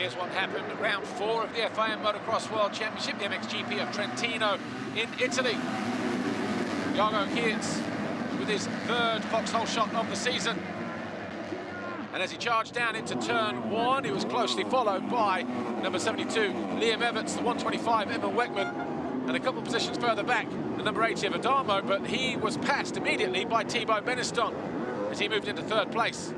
Here's what happened at round 4 of the FIM Motocross World Championship, the MXGP of Trentino in Italy. Jago Geerts with his 3rd foxhole shot of the season. And as he charged down into turn 1, he was closely followed by number 72, Liam Everts, the 125, Emma Weckman, and a couple positions further back, the number 80 of Adamo, but he was passed immediately by Thibaut Beniston as he moved into 3rd place.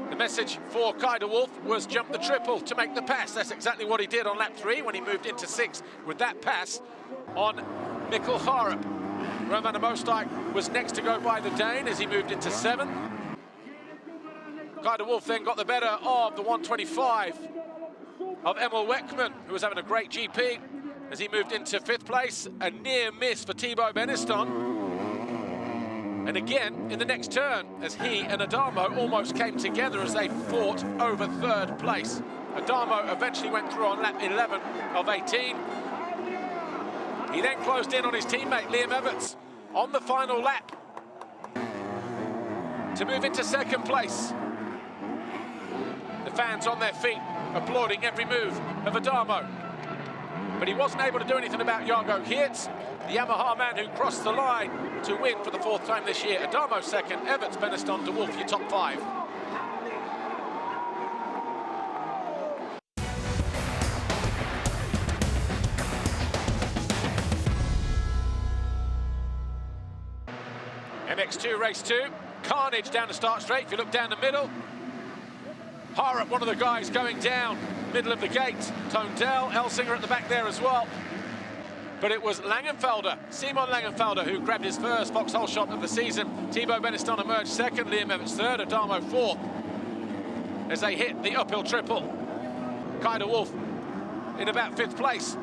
The message for Kai de Wolf was jump the triple to make the pass. That's exactly what he did on lap 3 when he moved into 6th with that pass on Mikkel Harup. Roman Mosdijk was next to go by the Dane as he moved into 7th. Kai de Wolf then got the better of the 125 of Emil Weckman, who was having a great GP as he moved into 5th place. A near miss for Thibaut Beniston. And again, in the next turn, as he and Adamo almost came together as they fought over 3rd place. Adamo eventually went through on lap 11 of 18. He then closed in on his teammate, Liam Everts, on the final lap to move into 2nd place. The fans on their feet, applauding every move of Adamo. But he wasn't able to do anything about Jago Geerts, the Yamaha man who crossed the line to win for the 4th time this year. Adamo 2nd, Everts, Beniston, de Wolf, your top 5. MX2 race 2, carnage down the start straight. If you look down the middle, Harup, one of the guys going down, middle of the gate. Tondel, Elsinger at the back there as well. But it was Langenfelder, Simon Langenfelder, who grabbed his 1st foxhole shot of the season. Thibaut Beniston emerged 2nd, Liam Everts 3rd, Adamo 4th, as they hit the uphill triple. Kai de Wolf in about 5th place.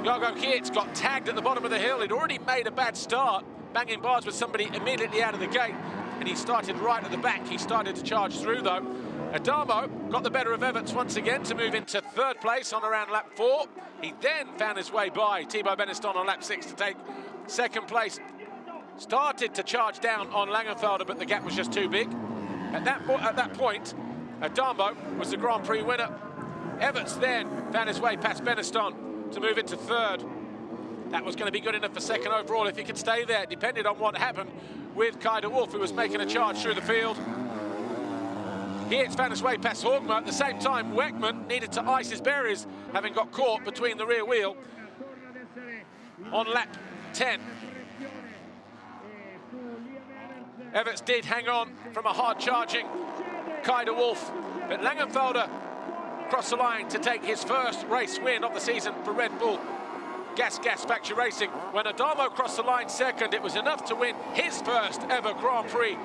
Jago Geerts got tagged at the bottom of the hill. He'd already made a bad start, banging bars with somebody immediately out of the gate, and he started right at the back. He started to charge through, though. Adamo got the better of Everts once again to move into 3rd place on around lap 4. He then found his way by Thibaut Beniston on lap 6 to take 2nd place. Started to charge down on Langenfelder, but the gap was just too big. At that point, Adamo was the Grand Prix winner. Everts then found his way past Beniston to move into 3rd. That was going to be good enough for 2nd overall if he could stay there. It depended on what happened with Kai de Wolf, who was making a charge through the field. Geerts found his way past Hogma. At the same time, Weckman needed to ice his berries, having got caught between the rear wheel on lap 10. Everts did hang on from a hard-charging Kai de Wolf, but Langenfelder crossed the line to take his 1st race win of the season for Red Bull Gas Factory Racing. When Adamo crossed the line 2nd, it was enough to win his 1st ever Grand Prix,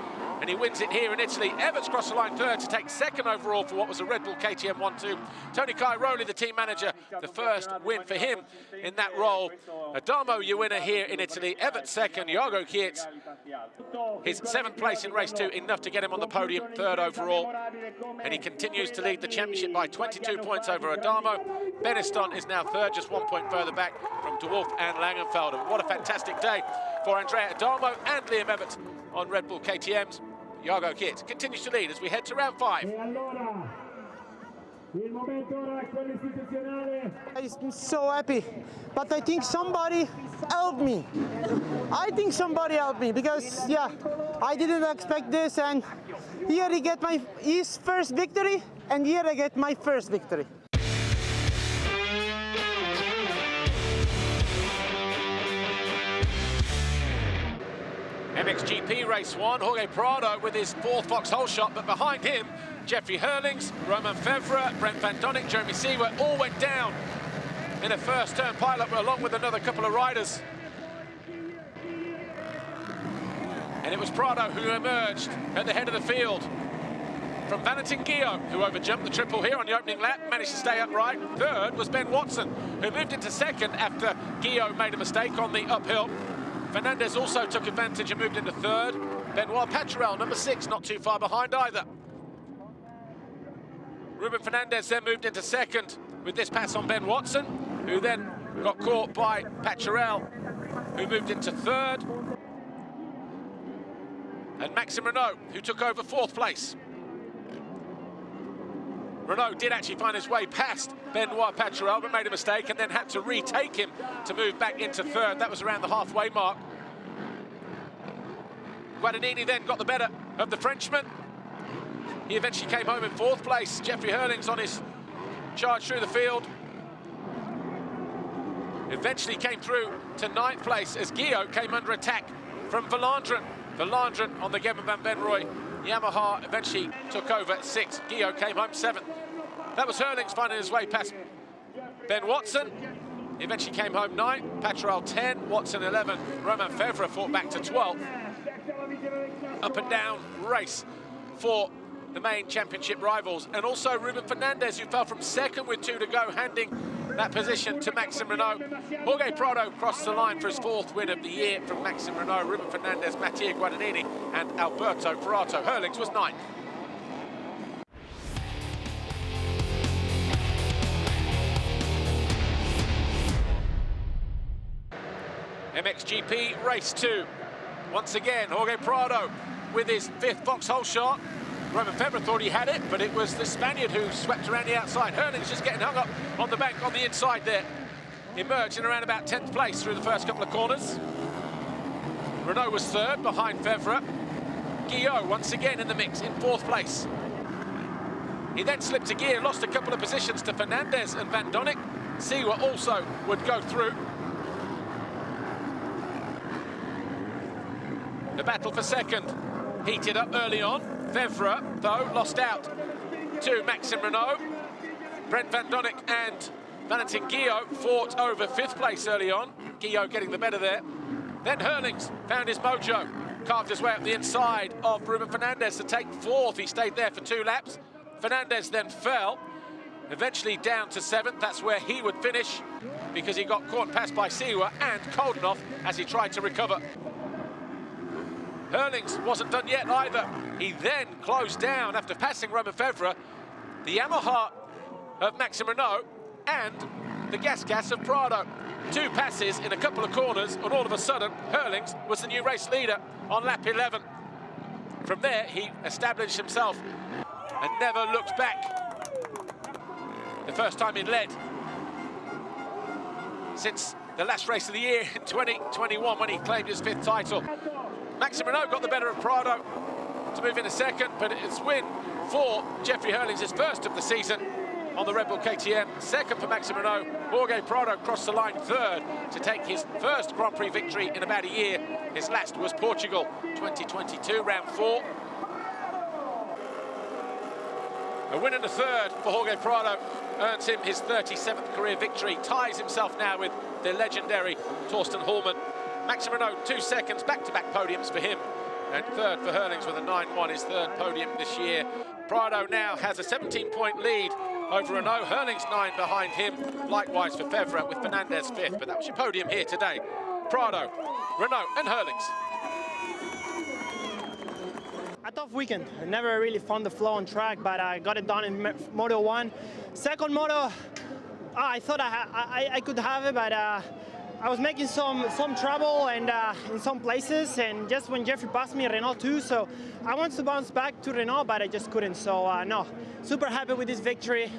and he wins it here in Italy. Everts crossed the line 3rd to take 2nd overall for what was a Red Bull KTM 1-2. Tony Cairoli, the team manager, the 1st win for him in that role. Adamo, your winner here in Italy. Everts 2nd, Jago Geerts, his 7th place in race 2, enough to get him on the podium, 3rd overall. And he continues to lead the championship by 22 points over Adamo. Beniston is now 3rd, just 1 point further back from de Wolf and Langenfelder. What a fantastic day for Andrea Adamo and Liam Everts on Red Bull KTMs. Jago Geerts continues to lead as we head to round 5. I'm so happy, but I think somebody helped me. Because, yeah, I didn't expect this, and here he get his 1st victory, and here I get my 1st victory. MXGP race 1, Jorge Prado with his 4th foxhole shot, but behind him, Jeffrey Hurlings, Roman Fevre, Brent Van Donnick, Jeremy Seawer all went down in a 1st turn pileup along with another couple of riders. And it was Prado who emerged at the head of the field from Valentin Guillaume, who overjumped the triple here on the opening lap, managed to stay upright. 3rd was Ben Watson, who moved into 2nd after Guillaume made a mistake on the uphill. Fernandez also took advantage and moved into 3rd. Benoit Paturel, number 6, not too far behind either. Ruben Fernandez then moved into 2nd with this pass on Ben Watson, who then got caught by Paturel, who moved into 3rd. And Maxime Renault, who took over 4th place. Renault did actually find his way past Benoit Paturel, but made a mistake and then had to retake him to move back into third. That was around the halfway mark. Guadagnini then got the better of the Frenchman. He eventually came home in fourth place. Jeffrey Hurlings on his charge through the field. Eventually came through to ninth place as Guillaume came under attack from Vlaanderen. Vlaanderen on the Geben van Benrooy Yamaha eventually took over sixth. Guillaume came home seventh. That was Hurlings finding his way past Ben Watson. He eventually came home ninth. Paturel 10, Watson 11. Romain Fevre fought back to 12th. Up and down race for the main championship rivals, and also Ruben Fernandez, who fell from second with 2 to go, handing that position to Maxime Renault. Jorge Prado crossed the line for his 4th win of the year from Maxime Renault. Ruben Fernandez, Mattia Guadagnini and Alberto Ferrato. Hurlings was 9th. MXGP Race 2. Once again, Jorge Prado with his 5th Vauxhall shot. Romain Fevre thought he had it, but it was the Spaniard who swept around the outside. Hurlings just getting hung up on the bank on the inside there. Emerged in around about 10th place through the first couple of corners. Renault was 3rd behind Fevre. Guillaume once again in the mix in 4th place. He then slipped a gear, lost a couple of positions to Fernandez and Van Donnick. Siwa also would go through. The battle for second heated up early on. Fevre, though, lost out to Maxime Renault. Brent Van Donnick and Valentin Guillaume fought over 5th place early on. Guillaume getting the better there. Then Hurlings found his mojo, carved his way up the inside of Ruben Fernandez to take 4th. He stayed there for 2 laps. Fernandez then fell, eventually down to 7th. That's where he would finish because he got caught and passed by Siwa and Koldenhoff as he tried to recover. Hurlings wasn't done yet either. He then closed down after passing Romain Fevre, the Yamaha of Maxime Renault and the Gas of Prado. 2 passes in a couple of corners, and all of a sudden Hurlings was the new race leader on lap 11. From there he established himself and never looked back. The first time he led since the last race of the year in 2021 when he claimed his 5th title. Maxime Renault got the better of Prado to move in a second, but it's win for Jeffrey Hurlings, his 1st of the season on the Red Bull KTM. 2nd for Maxime Renault. Jorge Prado crossed the line 3rd to take his 1st Grand Prix victory in about a year. His last was Portugal 2022, round 4. A win and a 3rd for Jorge Prado earns him his 37th career victory, ties himself now with the legendary Torsten Hallmann. Maxime Renault 2 seconds, back-to-back podiums for him, and 3rd for Hurlings with a 9-1, his 3rd podium this year. Prado now has a 17-point lead over Renault. Hurlings 9 behind him, likewise for Fevre with Fernandez 5th. But that was your podium here today. Prado, Renault and Hurlings. A tough weekend. I never really found the flow on track, but I got it done in Moto 1. Second Moto, I thought I could have it, but I was making some trouble and in some places, and just when Jeffrey passed me, Renault too, so I wanted to bounce back to Renault, but I just couldn't. So no, super happy with this victory.